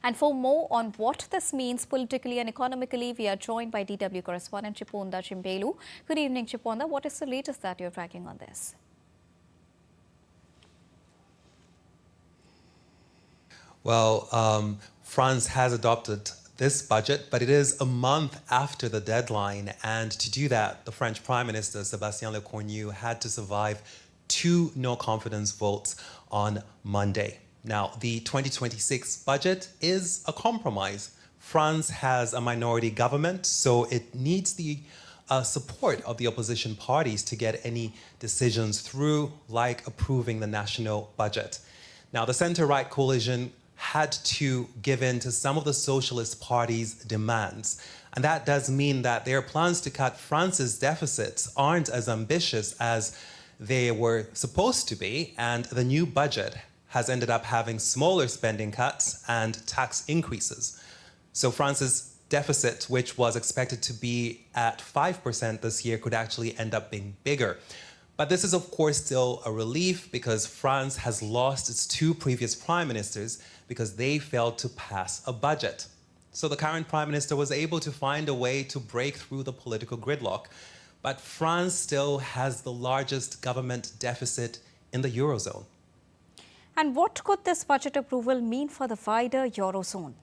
And for more on what this means politically and economically, we are joined by DW correspondent Chiponda Chimbelu. Good evening, Chiponda. What is the latest that you're tracking on this? Well, France has adopted this budget, but it is a month after the deadline. And to do that, the French Prime Minister, Sébastien Lecornu, had to survive 2 no-confidence votes on Monday. Now, the 2026 budget is a compromise. France has a minority government, so it needs the support of the opposition parties to get any decisions through, like approving the national budget. Now, the center-right coalition had to give in to some of the socialist parties' demands. And that does mean that their plans to cut France's deficits aren't as ambitious as they were supposed to be, and the new budget has ended up having smaller spending cuts and tax increases. So France's deficit, which was expected to be at 5% this year, could actually end up being bigger. But this is, of course, still a relief because France has lost its 2 previous prime ministers because they failed to pass a budget. So the current prime minister was able to find a way to break through the political gridlock. But France still has the largest government deficit in the Eurozone. And what could this budget approval mean for the wider Eurozone?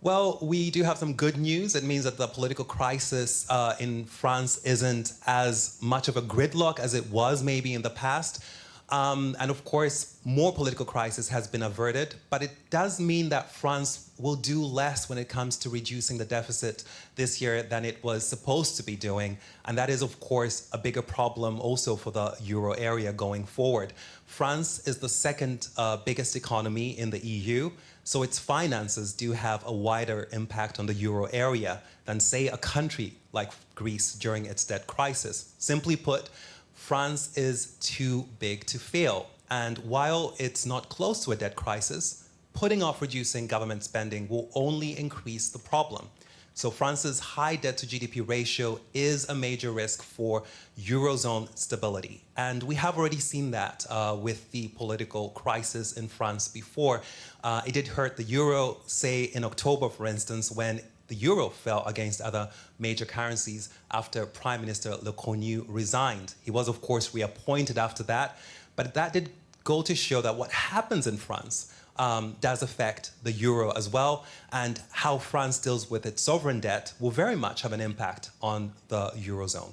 Well, we do have some good news. It means that the political crisis in France isn't as much of a gridlock as it was maybe in the past. And of course, more political crisis has been averted, but it does mean that France will do less when it comes to reducing the deficit this year than it was supposed to be doing. And that is, of course, a bigger problem also for the euro area going forward. France is the second biggest economy in the EU, so its finances do have a wider impact on the euro area than, say, a country like Greece during its debt crisis. Simply put, France is too big to fail. And while it's not close to a debt crisis, putting off reducing government spending will only increase the problem. So France's high debt to GDP ratio is a major risk for Eurozone stability. And we have already seen that with the political crisis in France before. It did hurt the euro, say in October, for instance, when the euro fell against other major currencies after Prime Minister Lecornu resigned. He was, of course, reappointed after that, but that did go to show that what happens in France does affect the euro as well, and how France deals with its sovereign debt will very much have an impact on the Eurozone.